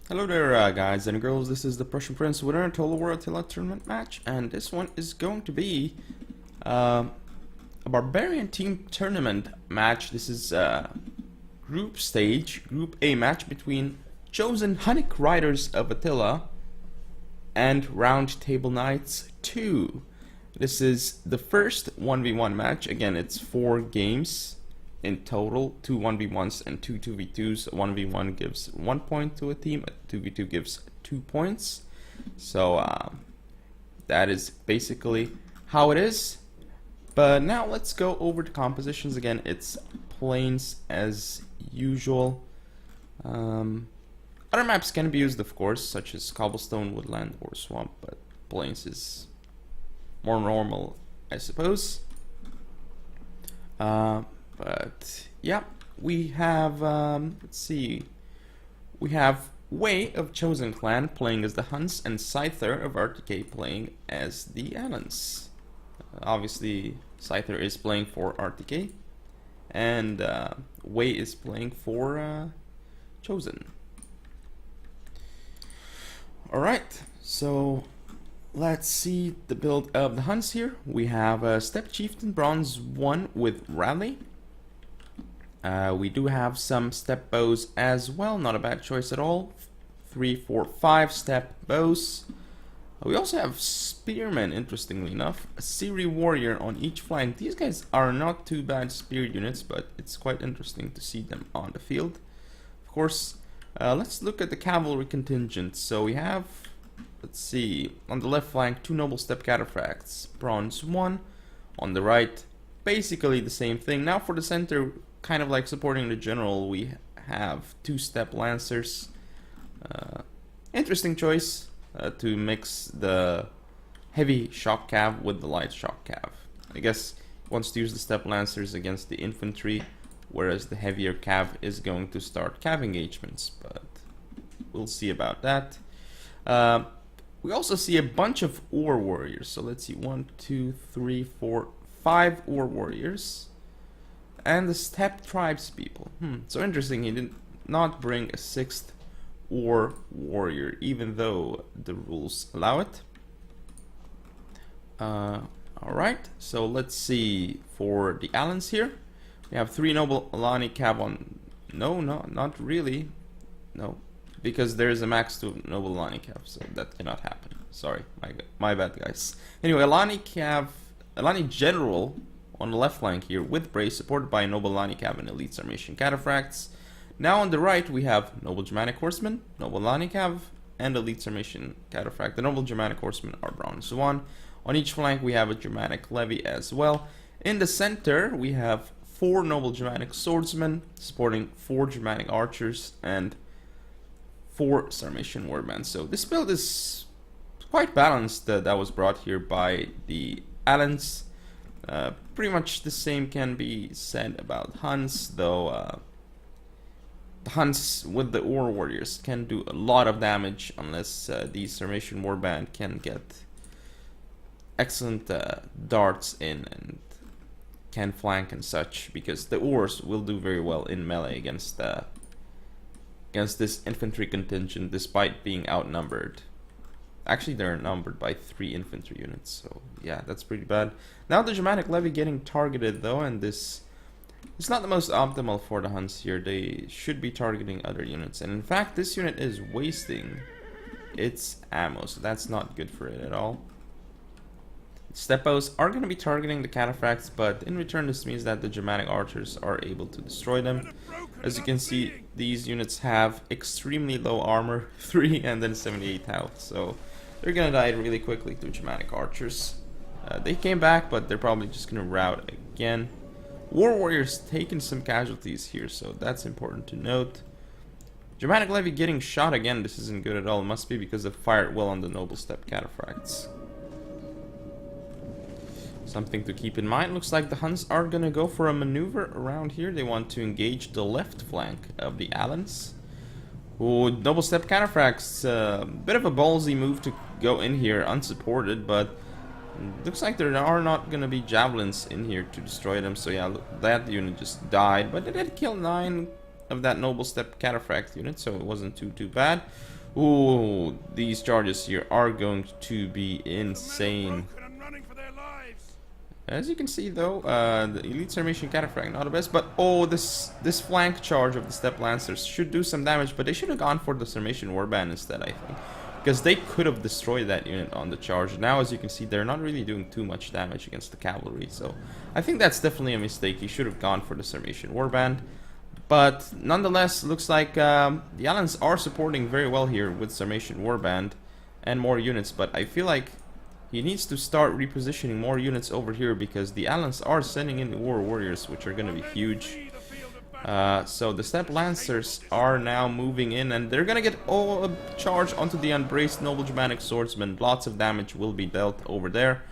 Hello there, guys and girls. This is the Prussian Prince winner in Total War Attila tournament match, and this one is going to be a Barbarian team tournament match. This is group stage, Group A match between chosen Hunnic Riders of Attila and Round Table Knights 2. This is the first 1v1 match. Again, it's 4 games in total, 2 1v1s and 2 2v2s. 1v1 gives 1 point to a team, a 2v2 gives 2 points. So that is basically how it is. But now let's go over the compositions again. It's plains as usual. Other maps can be used, of course, such as cobblestone, woodland, or swamp, but plains is more normal, I suppose. But yeah, we have, let's see, we have Way of Chosen Clan playing as the Huns and Scyther of RTK playing as the Allens. Obviously, Scyther is playing for RTK, and Way is playing for Chosen. Alright, so let's see the build of the Huns here. We have a Steppe Chieftain Bronze 1 with Rally. We do have some Steppe Bows as well, not a bad choice at all. 3, 4, 5 Steppe Bows. We also have Spearmen, interestingly enough. A Siri Warrior on each flank. These guys are not too bad spear units, but it's quite interesting to see them on the field. Of course, let's look at the cavalry contingent. So we have, let's see, on the left flank, 2 Noble Steppe Cataphracts, Bronze 1. On the right, basically the same thing. Now for the center, kind of like supporting the general, we have 2 Steppe Lancers. Interesting choice to mix the heavy shock cav with the light shock cav. I guess he wants to use the Steppe Lancers against the infantry, whereas the heavier cav is going to start cav engagements, but we'll see about that. We also see a bunch of Ore Warriors. So let's see, 1, 2, 3, 4, 5 Ore Warriors. And the Steppe Tribes people. So interesting, he did not bring a 6th Ore Warrior, even though the rules allow it. Alright, so let's see for the Allens here. We have 3 Noble Alani Cav on... No, not really. No, because there is a max to Noble Alani Cav, so that cannot happen. Sorry, my bad, guys. Anyway, Alani Cav, Alani General on the left flank here with Brace, supported by Noble Alani Cav and Elite Sarmatian Cataphracts. Now on the right we have Noble Germanic Horsemen, Noble Alani Cav, and Elite Sarmatian Cataphract. The Noble Germanic Horsemen are Bronze 1. On each flank we have a Germanic Levy as well. In the center we have 4 Noble Germanic Swordsmen, supporting 4 Germanic Archers and 4 Sarmatian Warband. So this build is quite balanced that was brought here by the Allens. Pretty much the same can be said about Huns, though the Huns with the Ore Warriors can do a lot of damage unless the Sarmatian Warband can get excellent darts in and can flank and such, because the Ores will do very well in melee against this infantry contingent despite being outnumbered. Actually, they're numbered by 3 infantry units, so yeah, that's pretty bad. Now the Germanic Levy getting targeted though, and this is not the most optimal for the Huns here. They should be targeting other units, and in fact this unit is wasting its ammo, so that's not good for it at all. Steppos are going to be targeting the Cataphracts, but in return this means that the Germanic Archers are able to destroy them. As you can see, these units have extremely low armor, 3 and then 78 health, so they're gonna die really quickly to Germanic Archers. They came back, but they're probably just gonna rout again. War Warriors taking some casualties here, so that's important to note. Germanic Levy getting shot again. This isn't good at all. It must be because of fire at will on the Noble Steppe Cataphracts. Something to keep in mind. Looks like the Huns are gonna go for a maneuver around here. They want to engage the left flank of the Allens. Ooh, Noble Steppe Cataphracts, bit of a ballsy move to go in here unsupported, but looks like there are not gonna be javelins in here to destroy them. So yeah, that unit just died, but it did kill 9 of that noble step cataphract unit, so it wasn't too bad. Ooh, these charges here are going to be insane. As you can see, though, the elite Sarmatian cataphract not the best, but oh, this flank charge of the step lancers should do some damage, but they should have gone for the Sarmatian warband instead, I think, because they could have destroyed that unit on the charge. Now, as you can see, they're not really doing too much damage against the cavalry, so I think that's definitely a mistake. He should have gone for the Sarmatian warband. But nonetheless, looks like the Alans are supporting very well here with Sarmatian warband and more units, but I feel like he needs to start repositioning more units over here because the Alans are sending in the war warriors, which are going to be huge. So the step lancers are now moving in, and they're going to get a charge onto the unbraced noble Germanic swordsmen. Lots of damage will be dealt over there.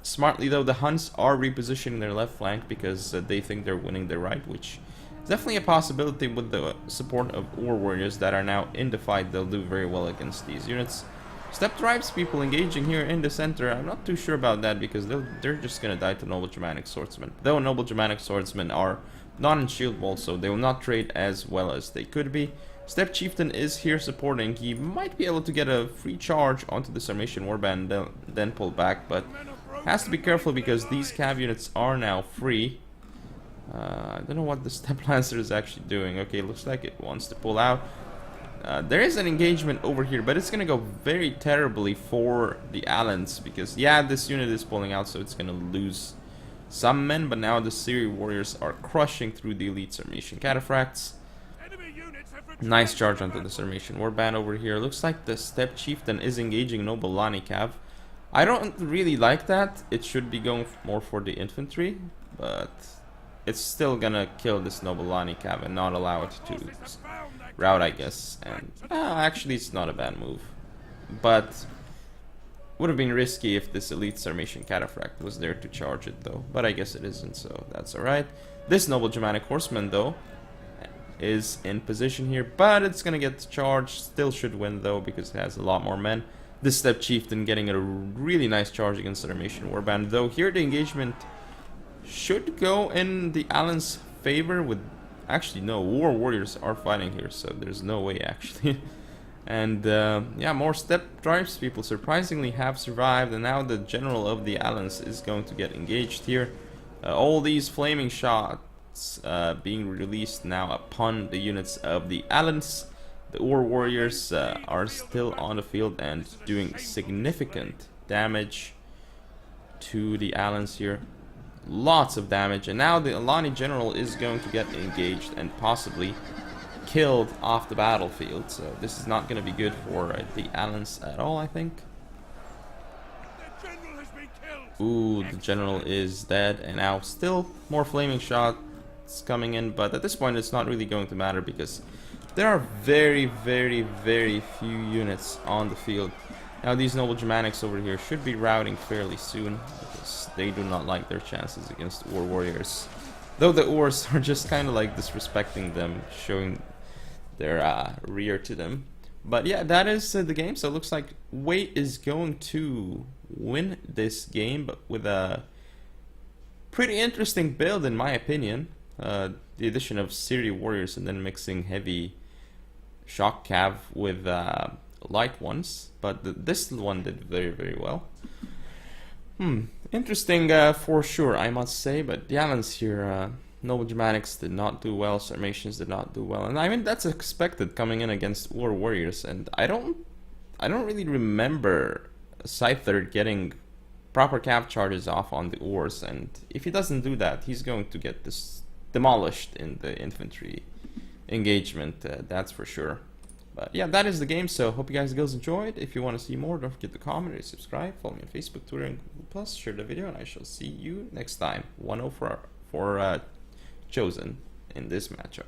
Smartly though, the Huns are repositioning their left flank because they think they're winning their right, which is definitely a possibility with the support of war warriors that are now in the fight. They'll do very well against these units. Step tribes people engaging here in the center, I'm not too sure about that because they're just gonna die to noble Germanic swordsmen. Though noble Germanic swordsmen are not in shield wall, so they will not trade as well as they could be. Step chieftain is here supporting. He might be able to get a free charge onto the Sarmatian warband, then pull back, but has to be careful because these cav units are now free. I don't know what the step lancer is actually doing. Okay, looks like it wants to pull out. There is an engagement over here, but it's gonna go very terribly for the Alans because, yeah, this unit is pulling out, so it's gonna lose some men, but now the Syri warriors are crushing through the elite Sarmatian cataphracts. Nice charge onto the Sarmatian warband over here. Looks like the step chieftain is engaging noble Lani cav. I don't really like that. It should be going more for the infantry, but it's still gonna kill this noble Lani cav and not allow it to route, I guess. And actually, it's not a bad move, but would have been risky if this elite Sarmatian cataphract was there to charge it, though. But I guess it isn't, so that's alright. This noble Germanic horseman, though, is in position here, but it's gonna get charged. Still should win, though, because it has a lot more men. This step chieftain getting a really nice charge against the Sarmatian warband, though here the engagement should go in the Alans' favor with... Actually, no, war warriors are fighting here, so there's no way, actually. And, yeah, more step tribes people surprisingly have survived, and now the general of the Alans is going to get engaged here. All these flaming shots being released now upon the units of the Alans. The war warriors are still on the field and doing significant damage to the Alans here. Lots of damage, and now the Alani general is going to get engaged and possibly killed off the battlefield, so this is not going to be good for the Alans at all, I think. Ooh, the general is dead, and now still more flaming shots coming in, but at this point it's not really going to matter because there are very few units on the field. Now these noble Germanics over here should be routing fairly soon because they do not like their chances against war warriors. Though the Ors are just kind of like disrespecting them, showing their rear to them. But yeah, that is the game. So it looks like Wei is going to win this game, but with a pretty interesting build in my opinion. The addition of Syri warriors and then mixing heavy shock cav with light ones, but this one did very well. Interesting for sure, I must say. But the Alans here, noble Germanics did not do well, Sarmatians did not do well, and I mean that's expected coming in against war warriors. And I don't really remember Scyther getting proper cav charges off on the Ors, and if he doesn't do that, he's going to get this demolished in the infantry engagement, that's for sure. But yeah, that is the game, so hope you guys enjoyed. If you want to see more, don't forget to comment or subscribe, follow me on Facebook, Twitter, and Google+, share the video, and I shall see you next time. 1-0 for Chosen in this matchup.